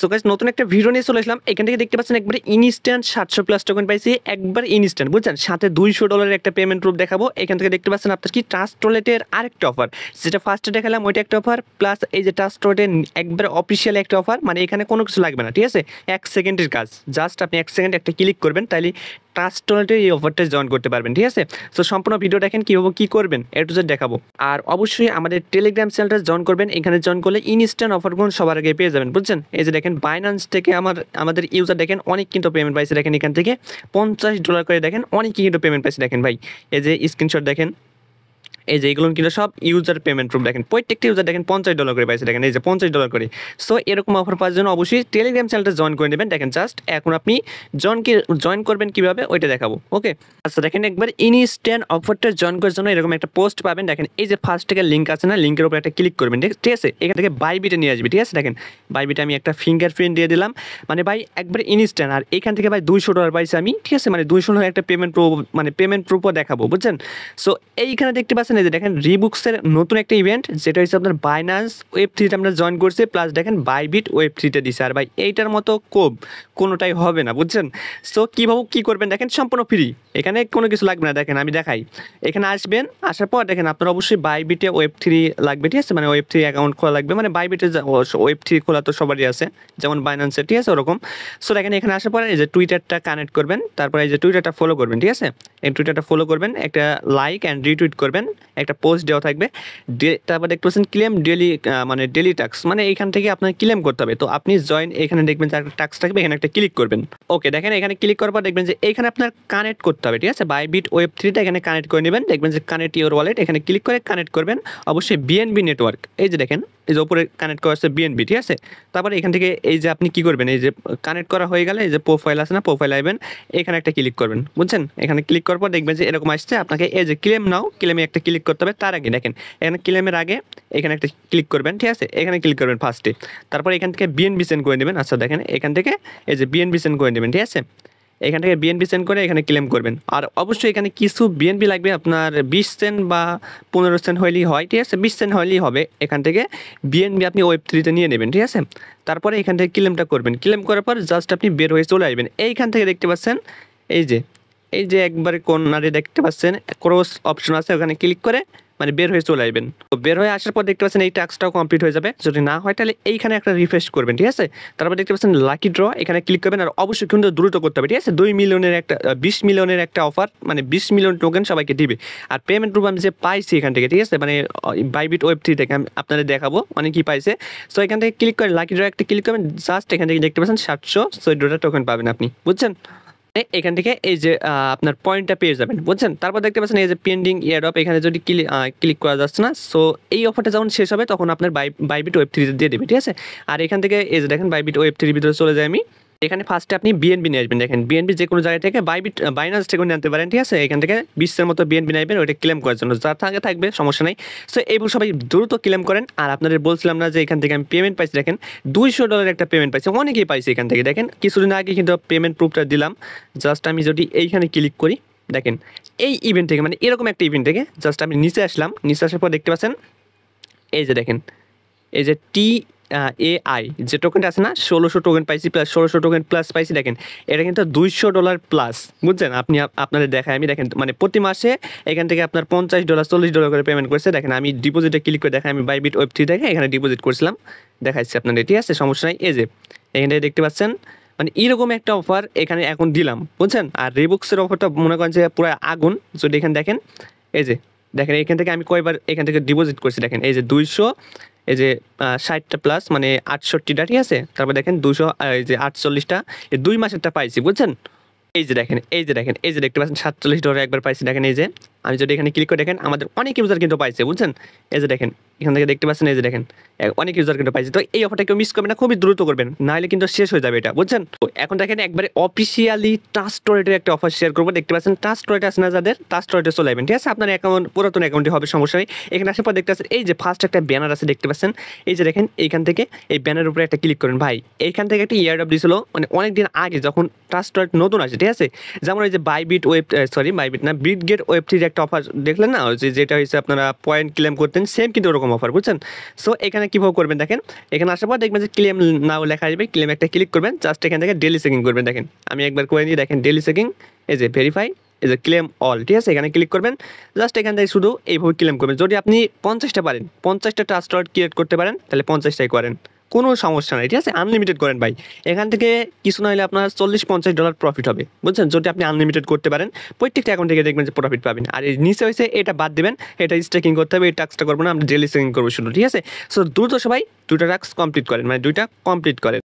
So guys নতুন একটা video নিয়ে চলে আসলাম। এখান থেকে দেখতে পাচ্ছেন একবারে ইনস্ট্যান্ট 700 প্লাস টোকেন পাইছি, একবার ইনস্ট্যান্ট, বুঝছেন? সাথে $200 একটা পেমেন্ট প্রুফ দেখাবো। এখান থেকে দেখতে পাচ্ছেন আপনার কি ট্রাস্ট ওয়ালেটের আরেকটা অফার, যেটা ফার্স্টে দেখালাম ওইটা একটা অফার, প্লাস এই যে ট্রাস্ট ওয়ালেটের একবার অফিসিয়াল একটা অফার, মানে এখানে কোনো কিছু লাগবে না, ঠিক আছে? 1 সেকেন্ডের কাজ, জাস্ট আপনি 1 সেকেন্ড একটা ক্লিক করবেন, তাহলে ট্রাস্ট ওয়ালেটের এই অফারটা জয়েন করতে পারবেন, ঠিক আছে? সো সম্পূর্ণ ভিডিও দেখেন কীভাবে কী করবেন, টু জেড দেখাবো। আর অবশ্যই আমাদের টেলিগ্রাম চ্যানেলটা জয়েন করবেন। এখানে জয়েন করলে ইনস্ট্যান্ট অফারগুলো সবার আগে পেয়ে যাবেন, বুঝছেন? এই যে দেখেন বাইন্যান্স থেকে আমাদের ইউজার দেখেন অনেক কিন্তু পেমেন্ট পাইছে, দেখেন এখান থেকে $50 করে, দেখেন অনেক কিন্তু পেমেন্ট পাইছে, দেখেন ভাই এই যে স্ক্রিনশট দেখেন, এই যে এগুলো কিন্তু সব ইউজার পেমেন্ট প্রুফ, দেখেন প্রত্যেকটা ইউজার দেখেন $50 করে পাইছে, দেখেন এই যে $50 করে। সো এরকম অফার পাওয়ার জন্য অবশ্যই টেলিগ্রাম চ্যানেলটা জয়েন করে নেবেন। দেখেন জাস্ট এখন আপনি জয়েন করবেন কীভাবে ওইটা দেখাবো, ওকে? আচ্ছা দেখেন একবার ইনস্ট্যান্ট অফারটা জয়েন করার জন্য এরকম একটা পোস্ট পাবেন, দেখেন এই যে ফার্স্ট থেকে লিঙ্ক আছে না, লিঙ্কের উপর একটা ক্লিক করবেন, ঠিক আছে? এখান থেকে বাইবিটে নিয়ে আসবে, ঠিক আছে? দেখেন বাইবিটে আমি একটা ফিঙ্গারপ্রিন্ট দিয়ে দিলাম, মানে ভাই একবারে ইনস্ট্যান্ট। আর এখান থেকে ভাই $200 পাইছি আমি, ঠিক আছে? মানে $200 একটা পেমেন্ট প্রুফ, মানে পেমেন্ট প্রুফও দেখাবো, বুঝছেন? সো এইখানে দেখতে পাচ্ছেন এই যে দেখেন রিবুকসের নতুন একটা ইভেন্ট, যেটা হচ্ছে আপনার বাইন্যান্স ওয়েব3তে আমরা জয়েন করছি, প্লাস দেখেন বাইবিট ওয়েব3তে দিছে। আর ভাই এইটার মতো কোনোটাই হবে না, বুঝছেন? সো কীভাবে কী করবেন দেখেন, সম্পূর্ণ ফ্রি, এখানে কোনো কিছু লাগবে না। দেখেন আমি দেখাই, এখানে আসবেন, আসার পর দেখেন আপনার অবশ্যই বাইবিটে ওয়েব3 লাগবে, ঠিক আছে? মানে ওয়েব3 অ্যাকাউন্ট খোলা লাগবে, মানে বাইবিটে ওয়েব3 খোলা তো সবারই আছে, যেমন বাইন্যান্সের, ঠিক আছে? ওরকম। সো দেখেন এখানে আসার পর এই যে টুইটারটা কানেক্ট করবেন, তারপরে এই যে টুইটারটা ফলো করবেন, ঠিক আছে? এই টুইটারটা ফলো করবেন, একটা লাইক অ্যান্ড রিটুইট করবেন, একটা পোস্ট দেওয়া থাকবে, তারপর দেখতে পাচ্ছেন ক্লেম ডেলি, মানে ডেলি টাস্ক, মানে এখান থেকে আপনার ক্লেম করতে হবে। তো আপনি জয়েন, এখানে দেখবেন যে একটা টাস্ক থাকবে, এখানে একটা ক্লিক করবেন, ওকে? দেখেন এখানে ক্লিক করার পর দেখবেন যে এখানে আপনার কানেক্ট করতে হবে, ঠিক আছে? বাইবিট ওয়েব3টা এখানে কানেক্ট করে নেবেন, দেখবেন যে কানেক্ট ইউর ওয়ালেট, এখানে ক্লিক করে কানেক্ট করবেন অবশ্যই বিএনবি নেটওয়ার্ক, এই যে দেখেন এই যে উপরে কানেক্ট করা আছে বিএনবি, ঠিক আছে? তারপরে এখান থেকে এই যে আপনি কী করবেন, এই যে কানেক্ট করা হয়ে গেলে এই যে প্রোফাইল আছে না, প্রোফাইল আসবেন, এখানে একটা ক্লিক করবেন, বুঝছেন? এখানে ক্লিক করার পর দেখবেন যে এরকম আসছে, আপনাকে এই যে ক্লেম নাও, ক্লেমে একটা ক্লিক করতে হবে। তার আগে দেখেন এখানে ক্লেমের আগে এখানে একটা ক্লিক করবেন, ঠিক আছে? এখানে ক্লিক করবেন ফার্স্টে, তারপর এখান থেকে বিএনবি সেন্ড করে দেবেন। আচ্ছা দেখেন এখান থেকে এই যে বিএনবি সেন্ড করে দেবেন, ঠিক আছে? এখান থেকে বিএনবি সেন্ড করে এখানে ক্লেম করবেন। আর অবশ্যই এখানে কিছু বিএনবি লাগবে, আপনার 20 সেন্ট বা 15 সেন্ট হলেই হয়, ঠিক আছে? 20 সেন্ট হলেই হবে। এখান থেকে বিএনবি আপনি ওয়েব3তে নিয়ে নেবেন, ঠিক আছে? তারপরে এখান থেকে ক্লেমটা করবেন, ক্লেম করার পর জাস্ট আপনি বের হয়ে চলে আসবেন। এইখান থেকে দেখতে পাচ্ছেন এই যে একবারে কর্নারে দেখতে পাচ্ছেন ক্রস অপশন আছে, ওখানে ক্লিক করে মানে বের হয়ে চলে আসবেন। তো বের হয়ে আসার পর দেখতে পাচ্ছেন এই টাস্কটাও কমপ্লিট হয়ে যাবে। যদি না হয় তাহলে এইখানে একটা রিফ্রেশ করবেন, ঠিক আছে? তারপর দেখতে পাচ্ছেন লাকি ড্র, এখানে ক্লিক করবেন। আর অবশ্যই কিন্তু দ্রুত করতে হবে, ঠিক আছে? 2 মিলিয়নের একটা 20 মিলিয়নের একটা অফার, মানে 20 মিলিয়ন টোকেন সবাইকে দিবে। আর পেমেন্ট প্রুফ আমি যে পাইছি এখান থেকে, ঠিক আছে? মানে বাইবিট ওয়েব3 থেকে আমি আপনাদের দেখাবো মানে কি পাইছে। সো এখান থেকে ক্লিক করে লাকি ড্র একটা ক্লিক করবেন, জাস্ট এখান থেকে দেখতে পাচ্ছেন 714টা টোকেন পাবেন আপনি, বুঝছেন? এখান থেকে এই যে আপনার পয়েন্টটা পেয়ে যাবেন, বুঝছেন? তারপর দেখতে পাচ্ছেন এই যে পেন্ডিং এয়ারড্রপ, এখানে যদি ক্লিক করা যাচ্ছে না। সো এই অফারটা যখন শেষ হবে তখন আপনার বাইবিট ওয়েব3 দিয়ে দেবে, ঠিক আছে? আর এখান থেকে এই যে দেখেন বাইবিট ওয়েব3 ভিতরে চলে যায় আমি। এখানে ফার্স্টে আপনি বিএনবি নিয়ে আসবেন, দেখেন বিএনবি যে কোনো জায়গা থেকে বাইন্যান্স থেকে নিতে পারেন, ঠিক আছে? এখান থেকে 20-এর মতো বিএনবি নেবেন, ওইটা ক্লেম করার জন্য, যার থাকবে সমস্যা নেই। সো এইগুলো সবাই দ্রুত ক্লেম করেন। আর আপনাদের বলছিলাম না যে এখান থেকে আমি পেমেন্ট পাইছি, দেখেন $200 একটা পেমেন্ট পাইছি, অনেকেই পাইছে এখান থেকে। দেখেন কিছুদিন আগে কিন্তু পেমেন্ট প্রুফটা দিলাম, জাস্ট আমি যদি এইখানে ক্লিক করি, দেখেন এই ইভেন্ট থেকে, মানে এরকম একটা ইভেন্ট থেকে জাস্ট আমি নিচে আসলাম, নিচে আসার পর দেখতে পাচ্ছেন এই যে দেখেন এই যে AI যে টোকেনটা আছে না, 1600 টোকেন পাইছি, প্লাস 1600 টোকেন প্লাস পাইছি। দেখেন এটা কিন্তু $200 প্লাস, বুঝছেন? আপনাদের দেখায় আমি, দেখেন মানে প্রতি মাসে এখান থেকে আপনার $50 $40 করে পেমেন্ট করছে। দেখেন আমি ডিপোজিটে ক্লিক করে দেখাই, আমি বাইবিট ওয়েব3 থেকে এখানে ডিপোজিট করছিলাম, দেখাচ্ছি আপনাদের, ঠিক আছে? সমস্যা নাই। এই যে এখানে দেখতে পাচ্ছেন মানে এরকম একটা অফার এখানে এখন দিলাম, বুঝছেন? আর রিবুক্সের অফারটা মনে করেন যে পুরো আগুন। যদি এখানে দেখেন এই যে দেখেন এখান থেকে আমি কয়বার এখান থেকে ডিপোজিট করছি, দেখেন এই যে 200, এই যে 60টা প্লাস মানে 68টা, ঠিক আছে? তারপর দেখেন 200, এই যে 48টা, এই 2 মাসেরটা পাইছি, বুঝছেন? এই যে দেখেন এই যে দেখতে পাচ্ছেন $47 একবার পাইছি। দেখেন এই যে আমি যদি এখানে ক্লিক করে দেখেন আমাদের অনেক ইউজার কিন্তু পাইছে, বুঝছেন? এই যে দেখেন এখান থেকে দেখতে পাচ্ছেন এই যে দেখেন অনেক ইউজার কিন্তু পাইছে। তো এই অফারটা কেউ মিস করবেন না, খুবই দ্রুত করবেন, নাহলে কিন্তু শেষ হয়ে যাবে এটা, বুঝছেন? তো এখন দেখেন একবারে অফিসিয়ালি ট্রাস্ট ওয়ালেটের একটা অফার শেয়ার করবো। দেখতে পাচ্ছেন ট্রাস্ট ওয়ালেট আছে না, যাদের ট্রাস্ট ওয়ালেটে চলে যাবেন, ঠিক আছে? আপনার অ্যাকাউন্ট পুরাতন অ্যাকাউন্টে হবে, সমস্যা নেই। এখানে আসার পর দেখতে পাচ্ছেন এই যে ফার্স্ট একটা ব্যানার আছে, দেখতে পাচ্ছেন এই যে দেখেন এইখান থেকে এই ব্যানারের উপরে একটা ক্লিক করেন। ভাই এইখান থেকে একটা ইয়ারড্রপ দিয়েছিল মানে অনেকদিন আগে, যখন ট্রাস্ট ওয়ালেট নতুন আসে, ঠিক আছে? যেমন এই যে বাইবিট না বিটগেট ওয়েব3 একটা অফার দেখলেন না, ওই যেটা হয়েছে আপনারা পয়েন্ট ক্লেম করতেন, সেম কিন্তু ওরকম অফার, বুঝছেন। সো এখানে কীভাবে করবেন দেখেন, এখানে আসার পর দেখবেন যে ক্লেম নাও লেখা আসবে, ক্লেম একটা ক্লিক করবেন, জাস্ট এখান থেকে ডেলি চেকিং করবেন। দেখেন আমি একবার করে নিই, দেখেন ডেলি চেকিং, এই যে ভেরিফাই, এই যে ক্লেম অল, ঠিক আছে, এখানে ক্লিক করবেন। জাস্ট এখান থেকে শুধু এইভাবে ক্লেম করবেন। যদি আপনি 50টা পারেন, 50টা ট্রাস্ট ওয়ালেট ক্রিয়েট করতে পারেন, তাহলে 50টাই করেন, কোনো সমস্যা নাই, ঠিক আছে। আনলিমিটেড করেন ভাই, এখান থেকে কিছু না হলে আপনার $40-50 প্রফিট হবে, বুঝছেন। যদি আপনি আনলিমিটেড করতে পারেন, প্রত্যেকটা অ্যাকাউন্ট থেকে দেখবেন যে প্রফিট পাবেন। আর এই নিচে হয়েছে এটা বাদ দেবেন, এটা স্টেকিং করতে হবে, এই টাস্কটা করবো না, আমরা ডেলি চেকিং করবো শুধু, ঠিক আছে। সো দ্রুত সবাই 2টা টাস্ক কমপ্লিট করেন, মানে 2টা কমপ্লিট করেন।